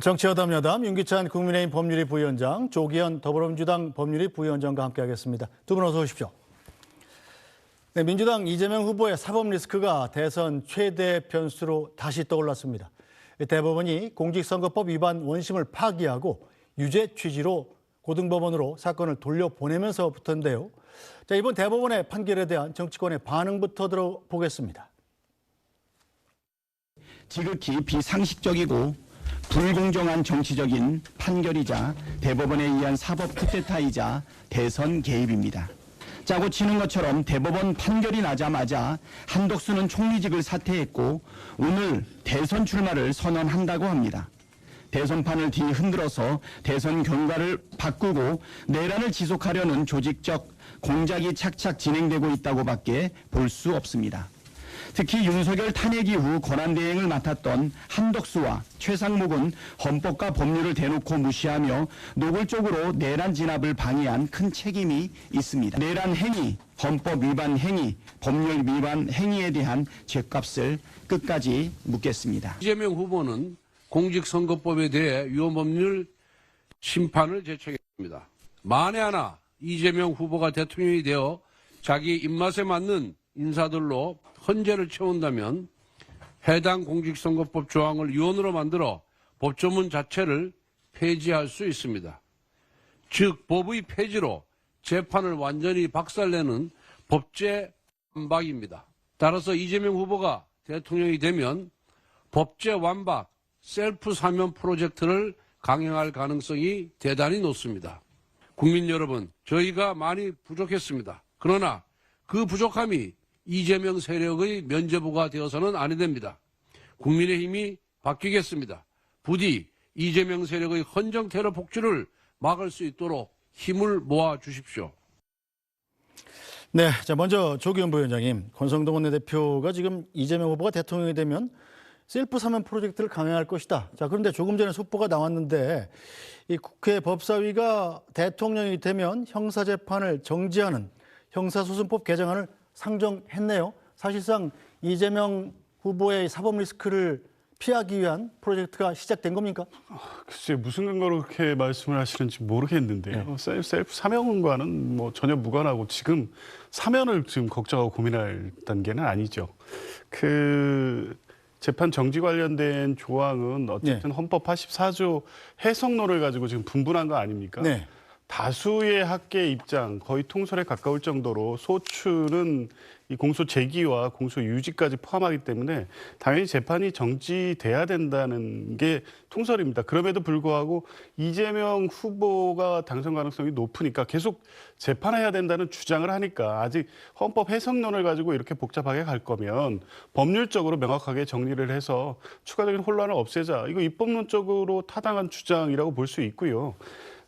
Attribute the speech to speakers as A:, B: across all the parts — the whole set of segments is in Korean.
A: 정치여담 여담 윤기찬 국민의힘 법률위 부위원장, 조기현 더불어민주당 법률위 부위원장과 함께하겠습니다. 두 분 어서 오십시오. 네, 민주당 이재명 후보의 사법 리스크가 대선 최대 변수로 다시 떠올랐습니다. 대법원이 공직선거법 위반 원심을 파기하고 유죄 취지로 고등법원으로 사건을 돌려보내면서부터인데요. 자, 이번 대법원의 판결에 대한 정치권의 반응부터 들어보겠습니다.
B: 지극히 비상식적이고 불공정한 정치적인 판결이자 대법원에 의한 사법 쿠데타이자 대선 개입입니다. 짜고 치는 것처럼 대법원 판결이 나자마자 한덕수는 총리직을 사퇴했고 오늘 대선 출마를 선언한다고 합니다. 대선판을 뒤흔들어서 대선 경과를 바꾸고 내란을 지속하려는 조직적 공작이 착착 진행되고 있다고밖에 볼 수 없습니다. 특히 윤석열 탄핵 이후 권한대행을 맡았던 한덕수와 최상목은 헌법과 법률을 대놓고 무시하며 노골적으로 내란 진압을 방해한 큰 책임이 있습니다. 내란 행위, 헌법 위반 행위, 법률 위반 행위에 대한 죗값을 끝까지 묻겠습니다.
C: 이재명 후보는 공직선거법에 대해 위헌법률 심판을 제청했습니다. 만에 하나 이재명 후보가 대통령이 되어 자기 입맛에 맞는 인사들로 헌재를 채운다면 해당 공직선거법 조항을 위헌으로 만들어 법조문 자체를 폐지할 수 있습니다. 즉 법의 폐지로 재판을 완전히 박살내는 법제 완박입니다. 따라서 이재명 후보가 대통령이 되면 법제 완박 셀프 사면 프로젝트를 강행할 가능성이 대단히 높습니다. 국민 여러분, 저희가 많이 부족했습니다. 그러나 그 부족함이 이재명 세력의 면죄부가 되어서는 아니 됩니다. 국민의힘이 바뀌겠습니다. 부디 이재명 세력의 헌정 테러 복주를 막을 수 있도록 힘을 모아 주십시오.
A: 네, 자 먼저 조기현 부위원장님, 권성동 원내대표가 지금 이재명 후보가 대통령이 되면 셀프 사면 프로젝트를 강행할 것이다. 자, 그런데 조금 전에 속보가 나왔는데 이 국회 법사위가 대통령이 되면 형사재판을 정지하는 형사소송법 개정안을 상정했네요. 사실상 이재명 후보의 사법 리스크를 피하기 위한 프로젝트가 시작된 겁니까?
D: 글쎄 무슨 근거로 그렇게 말씀을 하시는지 모르겠는데요. 네. 셀프 사면과는 뭐 전혀 무관하고 지금 사면을 지금 걱정하고 고민할 단계는 아니죠. 그 재판 정지 관련된 조항은 어쨌든 헌법 84조 해석론을 가지고 지금 분분한 거 아닙니까? 네. 다수의 학계의 입장, 거의 통설에 가까울 정도로 소추는 이 공소 제기와 공소 유지까지 포함하기 때문에 당연히 재판이 정지돼야 된다는 게 통설입니다. 그럼에도 불구하고 이재명 후보가 당선 가능성이 높으니까 계속 재판해야 된다는 주장을 하니까 아직 헌법 해석론을 가지고 이렇게 복잡하게 갈 거면 법률적으로 명확하게 정리를 해서 추가적인 혼란을 없애자. 이거 입법론적으로 타당한 주장이라고 볼 수 있고요.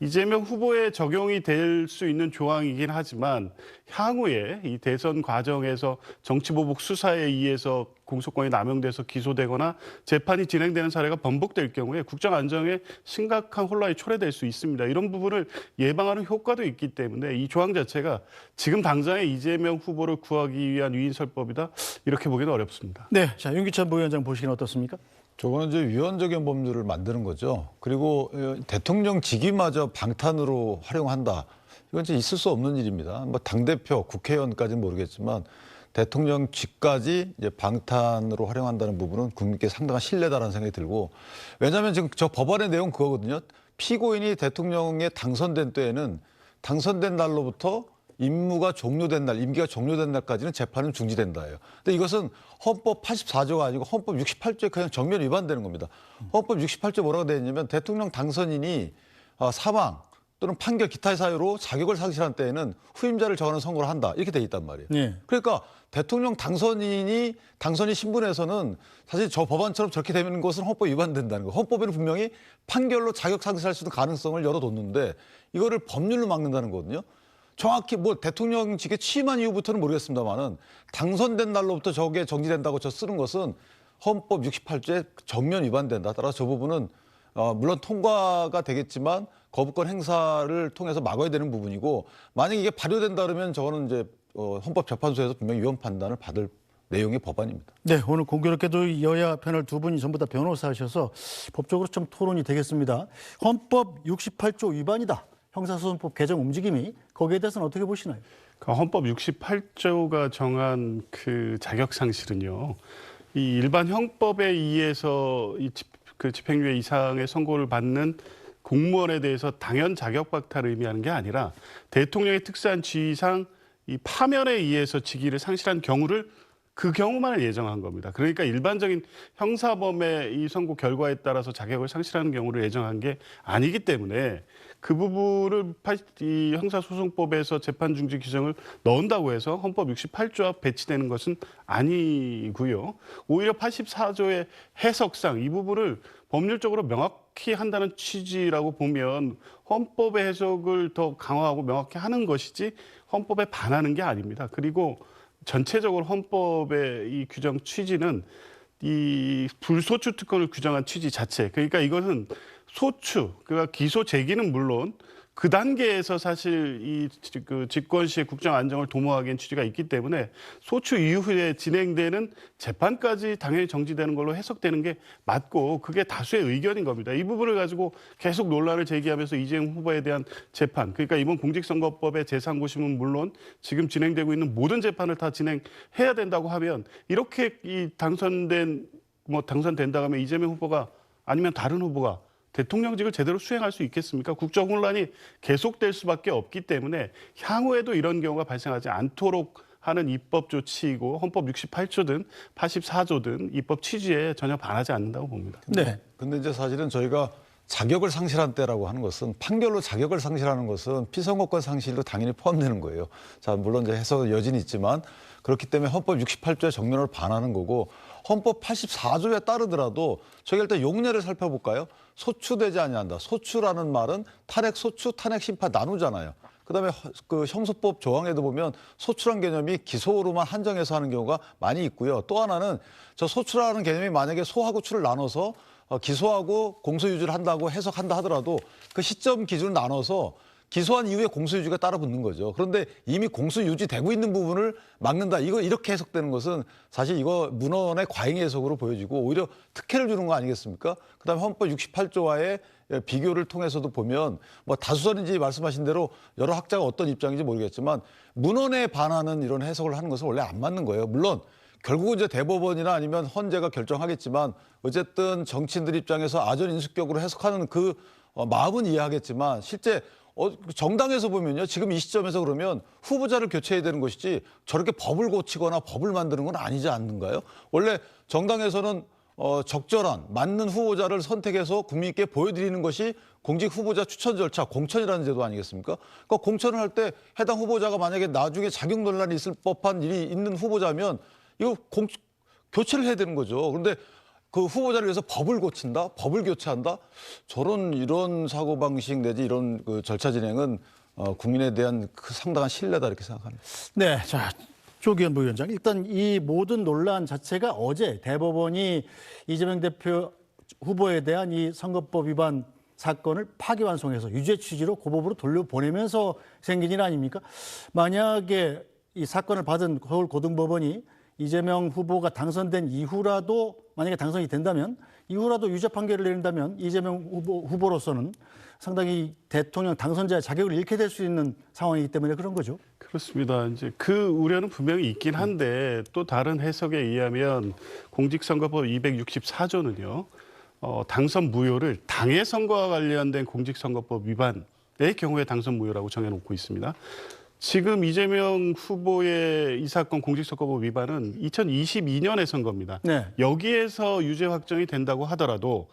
D: 이재명 후보에 적용이 될 수 있는 조항이긴 하지만 향후에 이 대선 과정에서 정치보복 수사에 의해서 공소권이 남용돼서 기소되거나 재판이 진행되는 사례가 번복될 경우에 국정 안정에 심각한 혼란이 초래될 수 있습니다. 이런 부분을 예방하는 효과도 있기 때문에 이 조항 자체가 지금 당장의 이재명 후보를 구하기 위한 위인설법이다 이렇게 보기는 어렵습니다.
A: 네, 자 윤기찬 부위원장 보시기는 어떻습니까?
E: 저거는 이제 위헌적인 법률을 만드는 거죠. 그리고 대통령 직위마저 방탄으로 활용한다. 이건 이제 있을 수 없는 일입니다. 뭐 당대표, 국회의원까지는 모르겠지만 대통령 직까지 이제 방탄으로 활용한다는 부분은 국민께 상당한 신뢰다라는 생각이 들고, 왜냐하면 지금 저 법안의 내용 그거거든요. 피고인이 대통령에 당선된 때에는 당선된 날로부터 임무가 종료된 날, 임기가 종료된 날까지는 재판은 중지된다예요. 근데 이것은 헌법 84조가 아니고 헌법 68조에 그냥 정면 위반되는 겁니다. 헌법 68조 뭐라고 되어 있냐면 대통령 당선인이 사망 또는 판결 기타의 사유로 자격을 상실한 때에는 후임자를 정하는 선고를 한다. 이렇게 돼 있단 말이에요. 네. 그러니까 대통령 당선인이 당선인 신분에서는 사실 저 법안처럼 저렇게 되는 것은 헌법 위반된다는 거예요. 헌법에는 분명히 판결로 자격 상실할 수 있는 가능성을 열어뒀는데 이거를 법률로 막는다는 거거든요. 정확히 뭐 대통령직에 취임한 이후부터는 모르겠습니다만은 당선된 날로부터 저게 정지된다고 저 쓰는 것은 헌법 68조에 정면 위반된다. 따라서 저 부분은 물론 통과가 되겠지만 거부권 행사를 통해서 막아야 되는 부분이고, 만약에 이게 발효된다 그러면 저거는 이제 헌법재판소에서 분명히 위헌 판단을 받을 내용의 법안입니다.
A: 네, 오늘 공교롭게도 여야 패널 두 분이 전부 다 변호사셔서 법적으로 좀 토론이 되겠습니다. 헌법 68조 위반이다. 형사소송법 개정 움직임이 거기에 대해서는 어떻게 보시나요?
D: 헌법 68조가 정한 그 자격 상실은요. 이 일반 형법에 의해서 그 집행유예 이상의 선고를 받는 공무원에 대해서 당연 자격 박탈을 의미하는 게 아니라 대통령의 특수한 지위상 이 파면에 의해서 직위를 상실한 경우를 그 경우만을 예정한 겁니다. 그러니까 일반적인 형사범의 이 선고 결과에 따라서 자격을 상실하는 경우를 예정한 게 아니기 때문에 그 부분을 이 형사소송법에서 재판 중지 규정을 넣은다고 해서 헌법 68조와 배치되는 것은 아니고요. 오히려 84조의 해석상 이 부분을 법률적으로 명확히 한다는 취지라고 보면 헌법의 해석을 더 강화하고 명확히 하는 것이지 헌법에 반하는 게 아닙니다. 그리고 전체적으로 헌법의 이 규정 취지는 이 불소추 특권을 규정한 취지 자체. 그러니까 이것은 소추, 그러니까 기소 제기는 물론 그 단계에서 사실 이 그 집권 시의 국정 안정을 도모하기엔 취지가 있기 때문에 소추 이후에 진행되는 재판까지 당연히 정지되는 걸로 해석되는 게 맞고 그게 다수의 의견인 겁니다. 이 부분을 가지고 계속 논란을 제기하면서 이재명 후보에 대한 재판, 그러니까 이번 공직선거법의 제3고심은 물론 지금 진행되고 있는 모든 재판을 다 진행해야 된다고 하면 이렇게 이 당선된다고 하면 이재명 후보가 아니면 다른 후보가 대통령직을 제대로 수행할 수 있겠습니까? 국정 혼란이 계속될 수밖에 없기 때문에 향후에도 이런 경우가 발생하지 않도록 하는 입법 조치이고 헌법 68조든 84조든 입법 취지에 전혀 반하지 않는다고 봅니다.
A: 네.
E: 근데 이제 사실은 저희가 자격을 상실한 때라고 하는 것은 판결로 자격을 상실하는 것은 피선거권 상실도 당연히 포함되는 거예요. 자, 물론 이제 해석 여진이 있지만 그렇기 때문에 헌법 68조의 정론을 반하는 거고 헌법 84조에 따르더라도 저희가 일단 용례를 살펴볼까요? 소추되지 아니한다. 소추라는 말은 탄핵 소추, 탄핵 심판 나누잖아요. 그다음에 그 형소법 조항에도 보면 소추란 개념이 기소로만 한정해서 하는 경우가 많이 있고요. 또 하나는 저 소추라는 개념이 만약에 소하고 추를 나눠서 기소하고 공소유지를 한다고 해석한다 하더라도 그 시점 기준을 나눠서 기소한 이후에 공소유지가 따라 붙는 거죠. 그런데 이미 공소유지되고 있는 부분을 막는다. 이거 이렇게 해석되는 것은 사실 이거 문헌의 과잉 해석으로 보여지고 오히려 특혜를 주는 거 아니겠습니까? 그다음에 헌법 68조와의 비교를 통해서도 보면 뭐 다수설인지 말씀하신 대로 여러 학자가 어떤 입장인지 모르겠지만 문헌에 반하는 이런 해석을 하는 것은 원래 안 맞는 거예요. 물론 결국은 이제 대법원이나 아니면 헌재가 결정하겠지만 어쨌든 정치인들 입장에서 아전인수격으로 해석하는 그 마음은 이해하겠지만 실제 정당에서 보면요. 지금 이 시점에서 그러면 후보자를 교체해야 되는 것이지 저렇게 법을 고치거나 법을 만드는 건 아니지 않는가요? 원래 정당에서는 적절한 맞는 후보자를 선택해서 국민께 보여드리는 것이 공직 후보자 추천 절차, 공천이라는 제도 아니겠습니까? 그러니까 공천을 할 때 해당 후보자가 만약에 나중에 자격 논란이 있을 법한 일이 있는 후보자면 이거 교체를 해야 되는 거죠. 그런데 그 후보자를 위해서 법을 고친다, 법을 교체한다. 이런 사고 방식 내지 이런 그 절차 진행은 국민에 대한 그 상당한 신뢰다 이렇게 생각합니다.
A: 네, 자 조기현 부위원장, 일단 이 모든 논란 자체가 어제 대법원이 이재명 대표 후보에 대한 이 선거법 위반 사건을 파기환송해서 유죄 취지로 고법으로 돌려보내면서 생긴 일 아닙니까? 만약에 이 사건을 받은 서울고등법원이 이재명 후보가 당선된 이후라도 만약에 당선이 된다면 이후라도 유죄 판결을 내린다면 이재명 후보로서는 상당히 대통령 당선자의 자격을 잃게 될 수 있는 상황이기 때문에 그런 거죠.
D: 그렇습니다. 이제 그 우려는 분명히 있긴 한데 또 다른 해석에 의하면 공직선거법 264조는요. 당선 무효를 당의 선거와 관련된 공직선거법 위반의 경우에 당선 무효라고 정해놓고 있습니다. 지금 이재명 후보의 이 사건 공직선거법 위반은 2022년의 선거입니다.
A: 네.
D: 여기에서 유죄 확정이 된다고 하더라도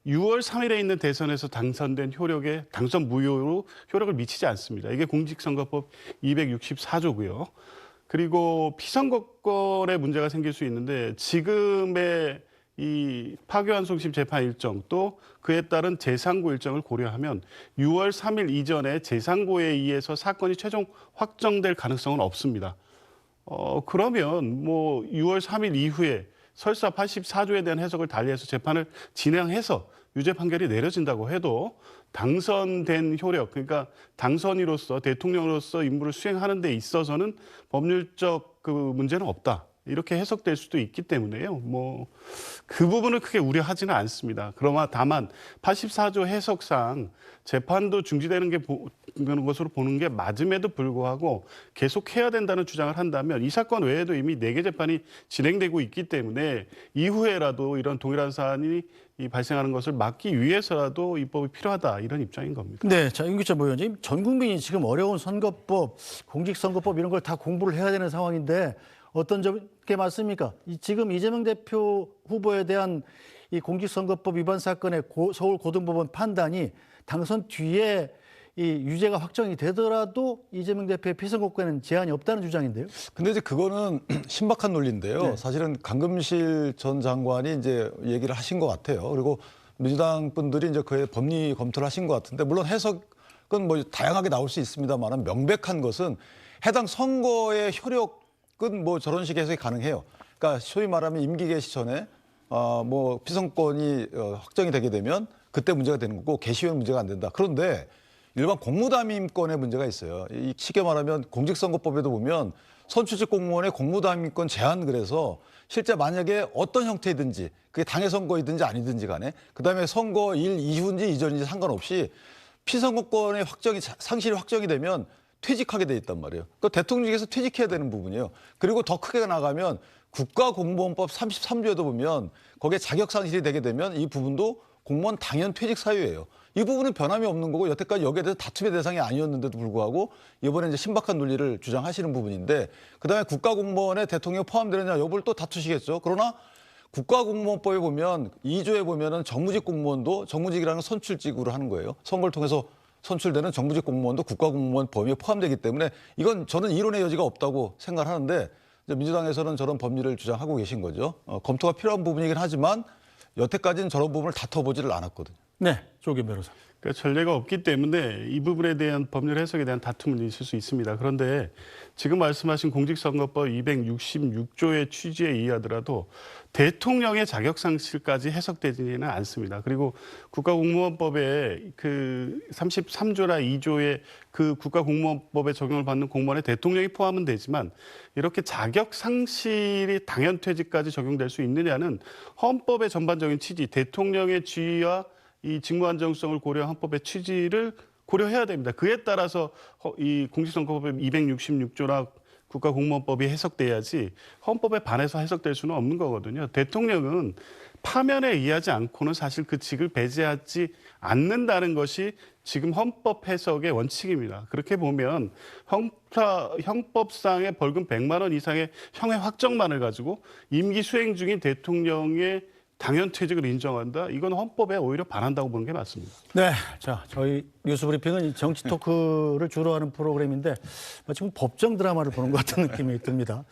D: 6월 3일에 있는 대선에서 당선된 효력에 당선 무효로 효력을 미치지 않습니다. 이게 공직선거법 264조고요. 그리고 피선거권에 문제가 생길 수 있는데 지금의 이 파기환송심 재판 일정 또 그에 따른 재상고 일정을 고려하면 6월 3일 이전에 재상고에 의해서 사건이 최종 확정될 가능성은 없습니다. 그러면 뭐 6월 3일 이후에 설사 84조에 대한 해석을 달리해서 재판을 진행해서 유죄 판결이 내려진다고 해도 당선된 효력, 그러니까 당선인으로서 대통령으로서 임무를 수행하는 데 있어서는 법률적 그 문제는 없다. 이렇게 해석될 수도 있기 때문에요. 뭐 그 부분을 크게 우려하지는 않습니다. 그러나 다만 84조 해석상 재판도 중지되는 것으로 보는 게 맞음에도 불구하고 계속해야 된다는 주장을 한다면 이 사건 외에도 이미 4개 재판이 진행되고 있기 때문에 이후에라도 이런 동일한 사안이 발생하는 것을 막기 위해서라도 입법이 필요하다 이런 입장인 겁니다.
A: 네, 자, 임기찬 부위원장님, 전 국민이 지금 어려운 선거법, 공직선거법 이런 걸 다 공부를 해야 되는 상황인데 어떤 점게 맞습니까? 지금 이재명 대표 후보에 대한 이 공직선거법 위반 사건의 서울 고등법원 판단이 당선 뒤에 이 유죄가 확정이 되더라도 이재명 대표의 피선거권에는 제한이 없다는 주장인데요.
E: 근데 이제 그거는 신박한 논리인데요.
A: 네.
E: 사실은 강금실 전 장관이 이제 얘기를 하신 것 같아요. 그리고 민주당 분들이 이제 그의 법리 검토를 하신 것 같은데 물론 해석은 뭐 다양하게 나올 수 있습니다만 명백한 것은 해당 선거의 효력은 뭐 저런 식의 해석이 가능해요. 그러니까 소위 말하면 임기 개시 전에 뭐 피선권이 확정이 되게 되면 그때 문제가 되는 거고 개시 후에는 문제가 안 된다. 그런데 일반 공무담임권에 문제가 있어요. 쉽게 말하면 공직선거법에도 보면 선출직 공무원의 공무담임권 제한 그래서 실제 만약에 어떤 형태이든지 그게 당의 선거이든지 아니든지 간에 그다음에 선거일 이후인지 이전인지 상관없이 피선거권의 상실이 확정이 되면 퇴직하게 돼 있단 말이에요. 그 대통령직에서 퇴직해야 되는 부분이에요. 그리고 더 크게 나가면 국가공무원법 33조에도 보면 거기에 자격 상실이 되게 되면 이 부분도 공무원 당연 퇴직 사유예요. 이 부분은 변함이 없는 거고 여태까지 여기에 대해서 다툼의 대상이 아니었는데도 불구하고 이번에 이제 신박한 논리를 주장하시는 부분인데 그다음에 국가공무원에 대통령이 포함되느냐 여부를 또 다투시겠죠. 그러나 국가공무원법에 보면 2조에 보면은 정무직 공무원도 정무직이라는 선출직으로 하는 거예요. 선거를 통해서 선출되는 정무직 공무원도 국가공무원 범위에 포함되기 때문에 이건 저는 이론의 여지가 없다고 생각하는데 이제 민주당에서는 저런 법리를 주장하고 계신 거죠. 검토가 필요한 부분이긴 하지만 여태까지는 저런 부분을 다퉈보지를 않았거든요.
A: 네, 조규 변호사.
D: 그러니까 전례가 없기 때문에 이 부분에 대한 법률 해석에 대한 다툼은 있을 수 있습니다. 그런데 지금 말씀하신 공직선거법 266조의 취지에 의하더라도 대통령의 자격상실까지 해석되지는 않습니다. 그리고 국가공무원법의 그 33조나 2조의 그 국가공무원법에 적용을 받는 공무원에 대통령이 포함은 되지만 이렇게 자격상실이 당연퇴직까지 적용될 수 있느냐는 헌법의 전반적인 취지, 대통령의 지위와 이 직무 안정성을 고려한 헌법의 취지를 고려해야 됩니다. 그에 따라서 이 공직선거법 266조나 국가공무원법이 해석돼야지 헌법에 반해서 해석될 수는 없는 거거든요. 대통령은 파면에 의하지 않고는 사실 그 직을 배제하지 않는다는 것이 지금 헌법 해석의 원칙입니다. 그렇게 보면 형법상의 벌금 100만 원 이상의 형의 확정만을 가지고 임기 수행 중인 대통령의 당연퇴직을 인정한다? 이건 헌법에 오히려 반한다고 보는 게 맞습니다.
A: 네, 자, 저희 뉴스브리핑은 정치 토크를 주로 하는 프로그램인데 마치 법정 드라마를 보는 것 같은 느낌이 듭니다.